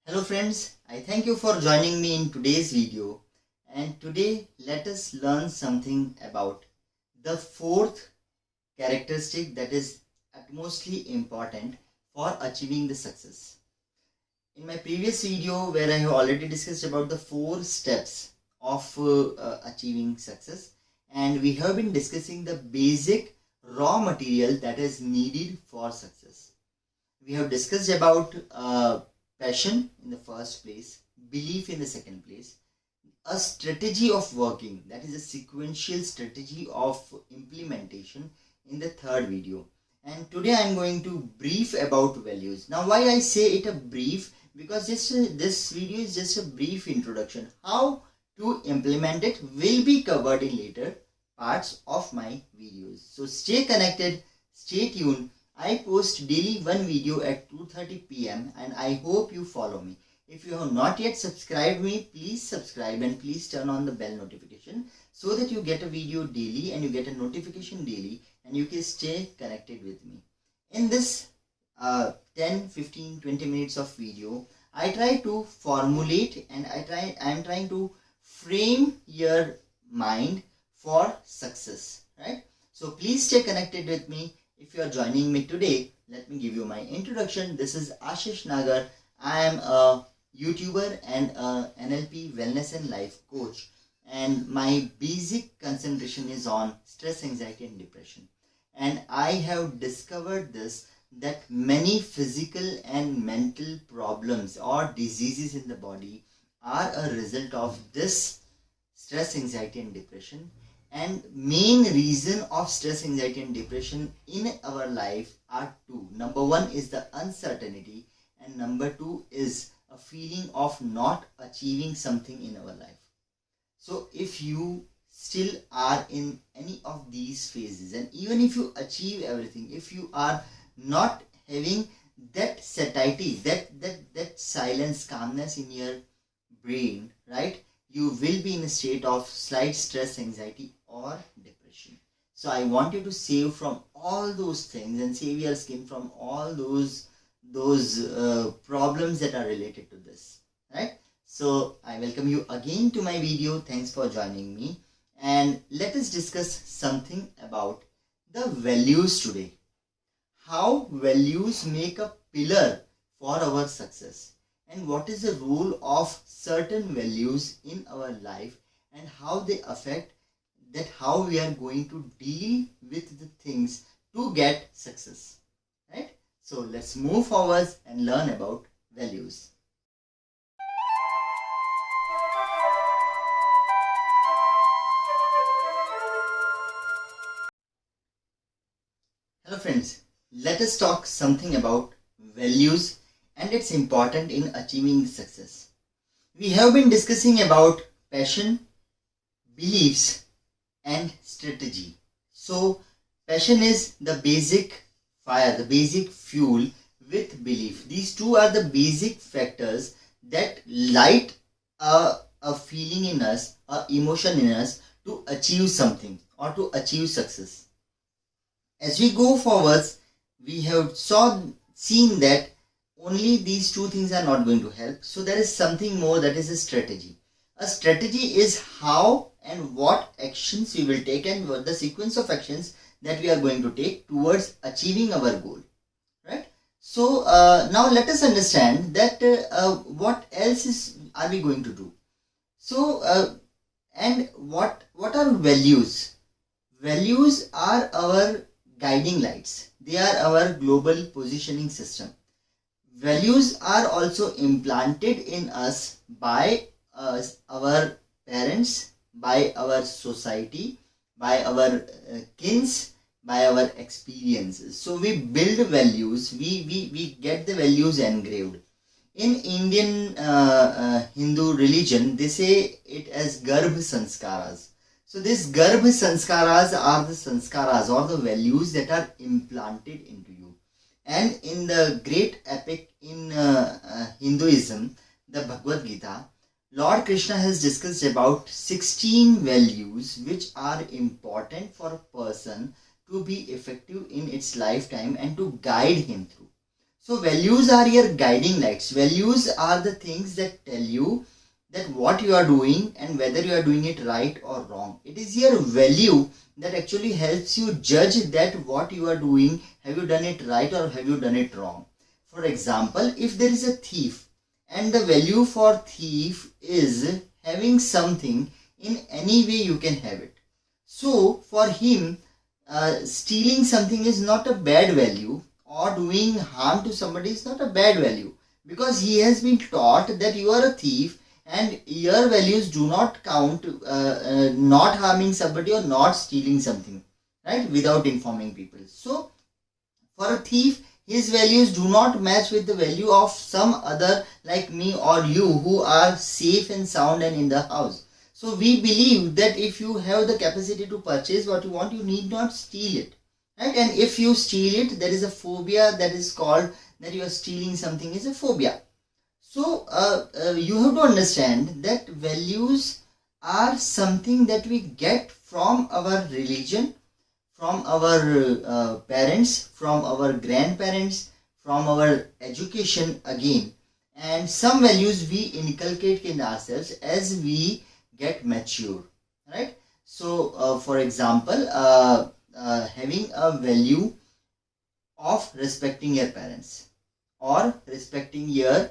Hello friends, I thank you for joining me in today's video, and today let us learn something about the fourth characteristic that is utmostly important for achieving the success. In my previous video where I have already discussed about the 4 steps of achieving success, and we have been discussing the basic raw material that is needed for success. We have discussed about passion in the first place, belief in the second place, a strategy of working, that is a sequential strategy of implementation in the third video. And today I am going to brief about values. Now why I say it a brief, because this video is just a brief introduction. How to implement it will be covered in later parts of my videos. So stay connected, stay tuned. I post daily one video at 2:30 p.m. and I hope you follow me. If you have not yet subscribed me, please subscribe and please turn on the bell notification so that you get a video daily and you get a notification daily and you can stay connected with me. In this 10, 15, 20 minutes of video, I try to formulate and I am trying to frame your mind for success, right? So please stay connected with me. If you are joining me today, let me give you my introduction. This is Ashish Nagar. I am a YouTuber and a NLP Wellness and Life Coach. And my basic concentration is on stress, anxiety and depression. And I have discovered this, that many physical and mental problems or diseases in the body are a result of this stress, anxiety and depression. And main reason of stress, anxiety and depression in our life are two. Number one is the uncertainty, and number two is a feeling of not achieving something in our life. So if you still are in any of these phases, and even if you achieve everything, if you are not having that satiety, that silence, calmness in your brain, right, you will be in a state of slight stress, anxiety or depression. So I want you to save from all those things and save your skin from all those problems that are related to this, right? So I welcome you again to my video. Thanks for joining me, and let us discuss something about the values today. How values make a pillar for our success, and what is the role of certain values in our life, and how they affect that how we are going to deal with the things to get success, right? So let's move forward and learn about values. Hello friends, let us talk something about values and it's important in achieving success. We have been discussing about passion, beliefs and strategy. So passion is the basic fire, the basic fuel with belief. These two are the basic factors that light a feeling in us, a emotion in us to achieve something or to achieve success. As we go forward, we have seen that only these two things are not going to help. So there is something more, that is a strategy. A strategy is how and what actions we will take and what the sequence of actions that we are going to take towards achieving our goal, right? So now let us understand that what else are we going to do. So and what are values? Values are our guiding lights. They are our global positioning system. Values are also implanted in us by our parents, by our society, by our kins, by our experiences. So we build values, we get the values engraved. In Indian Hindu religion, they say it as Garbh Sanskaras. So these Garbh Sanskaras are the sanskaras or the values that are implanted into you. And in the great epic in Hinduism, the Bhagavad Gita, Lord Krishna has discussed about 16 values which are important for a person to be effective in its lifetime and to guide him through. So values are your guiding lights. Values are the things that tell you that what you are doing and whether you are doing it right or wrong. It is your value that actually helps you judge that what you are doing, have you done it right or have you done it wrong. For example, if there is a thief and the value for thief is having something, in any way you can have it. So for him, stealing something is not a bad value, or doing harm to somebody is not a bad value, because he has been taught that you are a thief and your values do not count not harming somebody or not stealing something, right, without informing people. So for a thief, his values do not match with the value of some other like me or you who are safe and sound and in the house. So we believe that if you have the capacity to purchase what you want, you need not steal it, right? And if you steal it, there is a phobia that is called that you are stealing something is a phobia. So you have to understand that values are something that we get from our religion, from our parents, from our grandparents, from our education again. And some values we inculcate in ourselves as we get mature, right? So for example, having a value of respecting your parents, or respecting your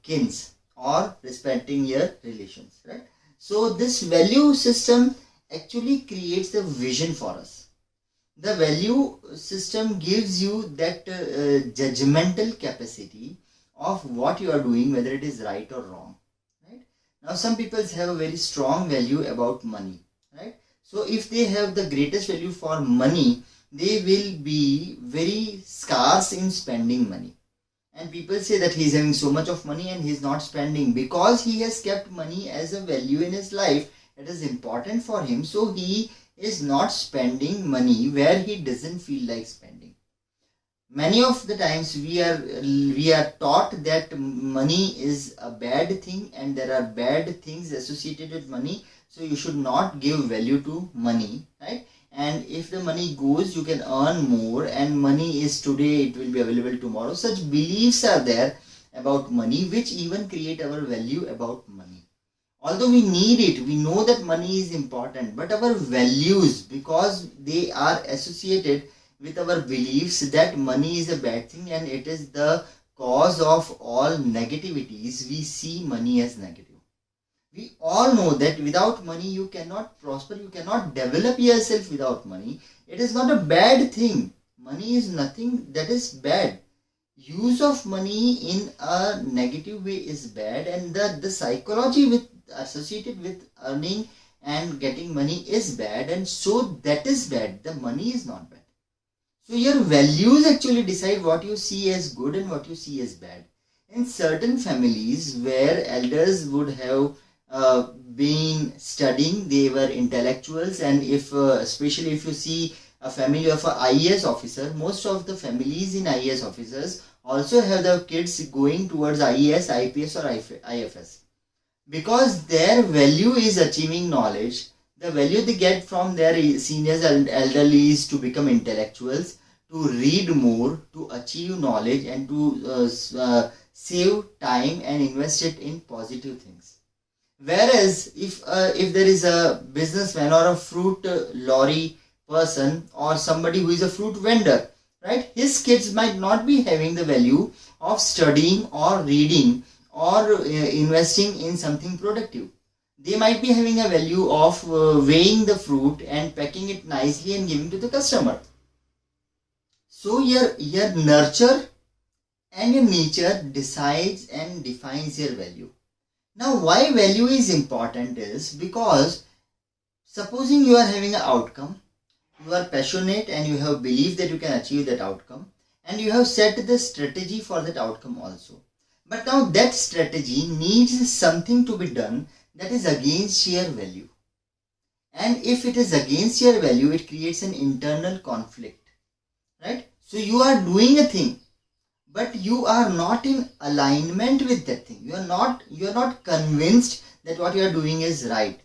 kins, or respecting your relations, right? So this value system actually creates the vision for us. The value system gives you that judgmental capacity of what you are doing, whether it is right or wrong, right? Now some people have a very strong value about money, right? So if they have the greatest value for money, they will be very scarce in spending money. And people say that he is having so much of money and he is not spending because he has kept money as a value in his life. It is important for him, so he is not spending money where he doesn't feel like spending. Many of the times we are taught that money is a bad thing and there are bad things associated with money, so you should not give value to money, right? And if the money goes, you can earn more, and money is today, it will be available tomorrow. Such beliefs are there about money which even create our value about money. Although we need it, we know that money is important, but our values, because they are associated with our beliefs that money is a bad thing and it is the cause of all negativities, we see money as negative. We all know that without money you cannot prosper, you cannot develop yourself without money. It is not a bad thing. Money is nothing that is bad. Use of money in a negative way is bad, and the psychology associated with earning and getting money is bad, and so that is bad. The money is not bad. So your values actually decide what you see as good and what you see as bad. In certain families where elders would have been studying, they were intellectuals, and if especially if you see a family of an IAS officer, most of the families in IAS officers also have their kids going towards IAS, IPS or IFS, because their value is achieving knowledge. The value they get from their seniors and elderly is to become intellectuals, to read more, to achieve knowledge, and to save time and invest it in positive things. Whereas if there is a businessman or a fruit lorry person or somebody who is a fruit vendor, right, his kids might not be having the value of studying or reading or investing in something productive. They might be having a value of weighing the fruit and packing it nicely and giving to the customer. So your nurture and your nature decides and defines your value. Now why value is important is because supposing you are having an outcome, you are passionate and you have belief that you can achieve that outcome, and you have set the strategy for that outcome also. But now that strategy needs something to be done that is against your value. And if it is against your value, it creates an internal conflict, right? So you are doing a thing, but you are not in alignment with that thing. You are not convinced that what you are doing is right,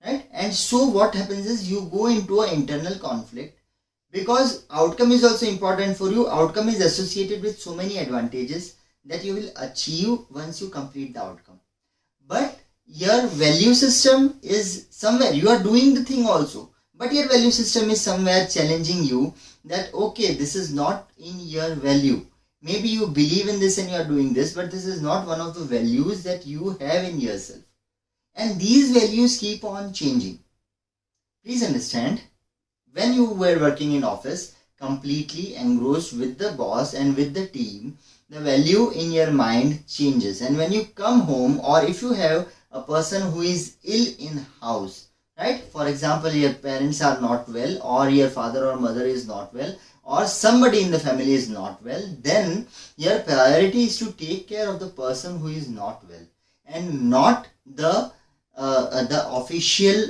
right? And so what happens is you go into an internal conflict Because outcome is also important for you. Outcome is associated with so many advantages that you will achieve once you complete the outcome. But your value system is somewhere, you are doing the thing also, but your value system is somewhere challenging you that okay, this is not in your value. Maybe you believe in this and you are doing this, but this is not one of the values that you have in yourself. And these values keep on changing. Please understand, when you were working in office, completely engrossed with the boss and with the team, the value in your mind changes. And when you come home, or if you have a person who is ill in house, right? For example, your parents are not well, or your father or mother is not well, or somebody in the family is not well, then your priority is to take care of the person who is not well, and not the official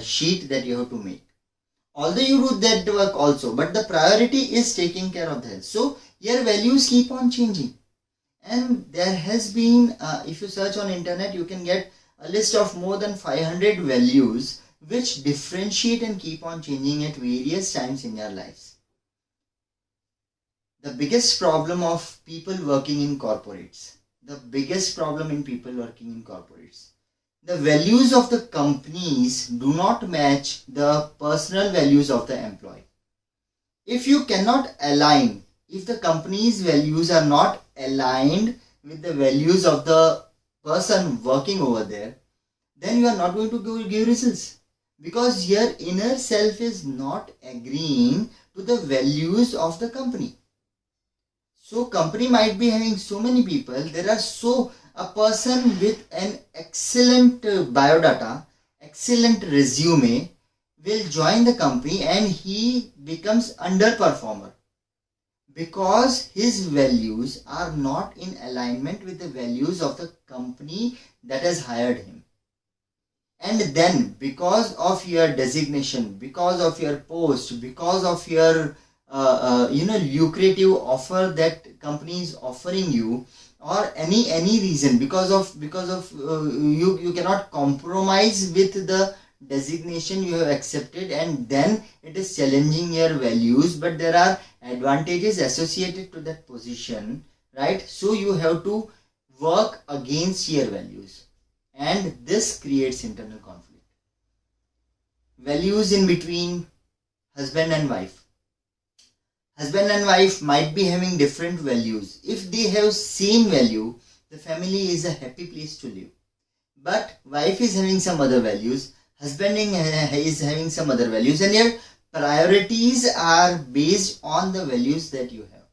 sheet that you have to make. Although you do that work also, but the priority is taking care of the health. So your values keep on changing. And there has been, if you search on internet, you can get a list of more than 500 values which differentiate and keep on changing at various times in your lives. The biggest problem of people working in corporates, the values of the companies do not match the personal values of the employee. If you cannot align, if the company's values are not aligned with the values of the person working over there, then you are not going to give results, because your inner self is not agreeing to the values of the company. So company might be having so many people, a person with an excellent biodata, excellent resume will join the company and he becomes underperformer because his values are not in alignment with the values of the company that has hired him. And then because of your designation, because of your post, because of your lucrative offer that company is offering you, or any reason, because of you cannot compromise with the designation you have accepted, and then it is challenging your values, but there are advantages associated to that position, right? So you have to work against your values, and this creates internal conflict. Values in between husband and wife. Husband and wife might be having different values. If they have same value, the family is a happy place to live. But wife is having some other values, husband is having some other values, and your priorities are based on the values that you have.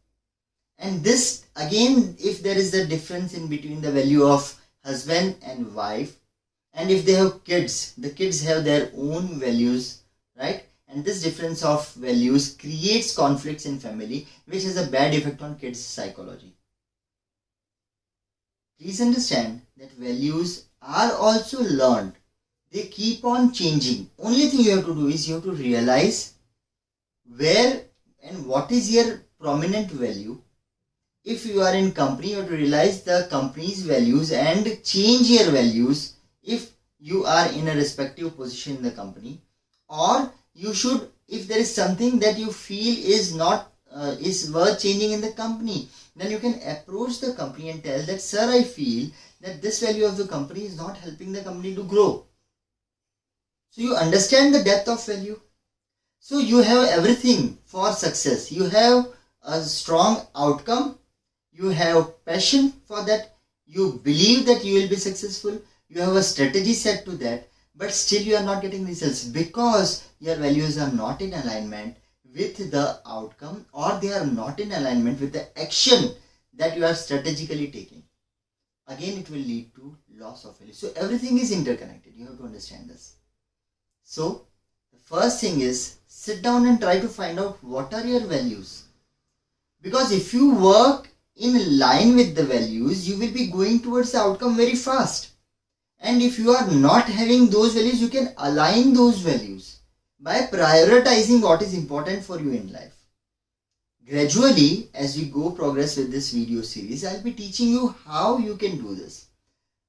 And this, again, if there is a difference in between the value of husband and wife, and if they have kids, the kids have their own values, right? And this difference of values creates conflicts in family, which has a bad effect on kids' psychology. Please understand that values are also learned. They keep on changing. Only thing you have to do is you have to realize where and what is your prominent value. If you are in company, you have to realize the company's values and change your values if you are in a respective position in the company. Or you should, if there is something that you feel is not is worth changing in the company, then you can approach the company and tell that, sir, I feel that this value of the company is not helping the company to grow. So you understand the depth of value. So you have everything for success. You have a strong outcome. You have passion for that. You believe that you will be successful. You have a strategy set to that. But still you are not getting results because your values are not in alignment with the outcome, or they are not in alignment with the action that you are strategically taking. Again, it will lead to loss of value. So everything is interconnected. You have to understand this. So the first thing is, sit down and try to find out what are your values. Because if you work in line with the values, you will be going towards the outcome very fast. And if you are not having those values, you can align those values by prioritizing what is important for you in life. Gradually, as we go progress with this video series, I'll be teaching you how you can do this.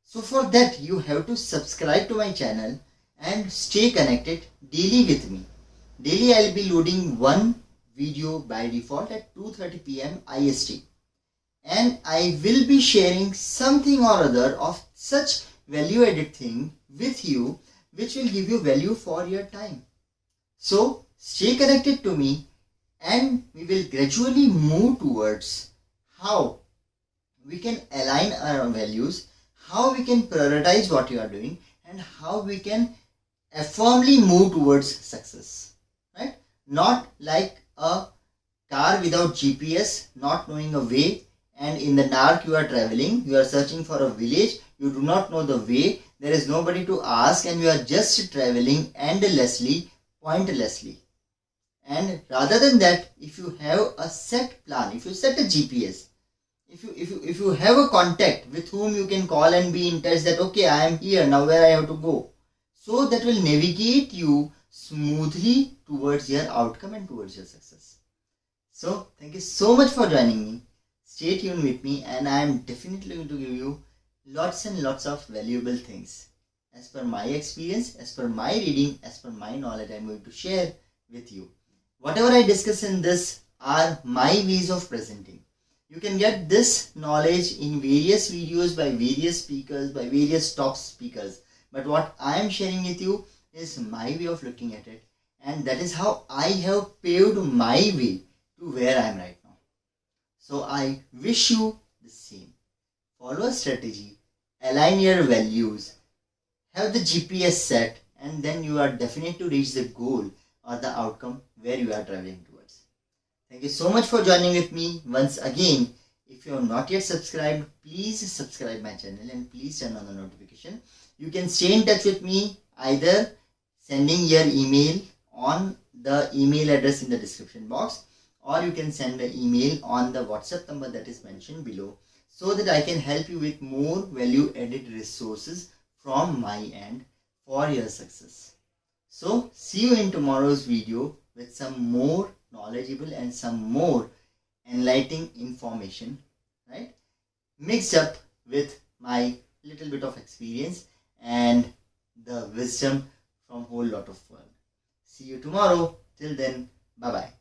So for that, you have to subscribe to my channel and stay connected daily with me. daily I'll be loading one video by default at 2:30 p.m. IST, and I will be sharing something or other of such value added thing with you which will give you value for your time. So stay connected to me, and we will gradually move towards how we can align our values, how we can prioritize what you are doing, and how we can firmly move towards success. Right? Not like a car without GPS, not knowing a way, and in the dark you are traveling, you are searching for a village, you do not know the way, there is nobody to ask, and you are just traveling endlessly, pointlessly. And rather than that, if you have a set plan, if you set a GPS, if you have a contact with whom you can call and be in touch that okay, I am here, now where I have to go, so that will navigate you smoothly towards your outcome and towards your success. So thank you so much for joining me. Stay tuned with me, and I am definitely going to give you lots and lots of valuable things as per my experience, as per my reading, as per my knowledge. I am going to share with you. Whatever I discuss in this are my ways of presenting. You can get this knowledge in various videos by various speakers, by various top speakers. But what I am sharing with you is my way of looking at it. And that is how I have paved my way to where I am right now. So I wish you the same. Follow a strategy, align your values, have the GPS set, and then you are definitely to reach the goal or the outcome where you are traveling towards. Thank you so much for joining with me once again. If you have not yet subscribed, please subscribe my channel and please turn on the notification. You can stay in touch with me either sending your email on the email address in the description box, or you can send an email on the WhatsApp number that is mentioned below, so that I can help you with more value added resources from my end for your success. So see you in tomorrow's video with some more knowledgeable and some more enlightening information, right? Mixed up with my little bit of experience and the wisdom from whole lot of world. See you tomorrow. Till then, bye bye.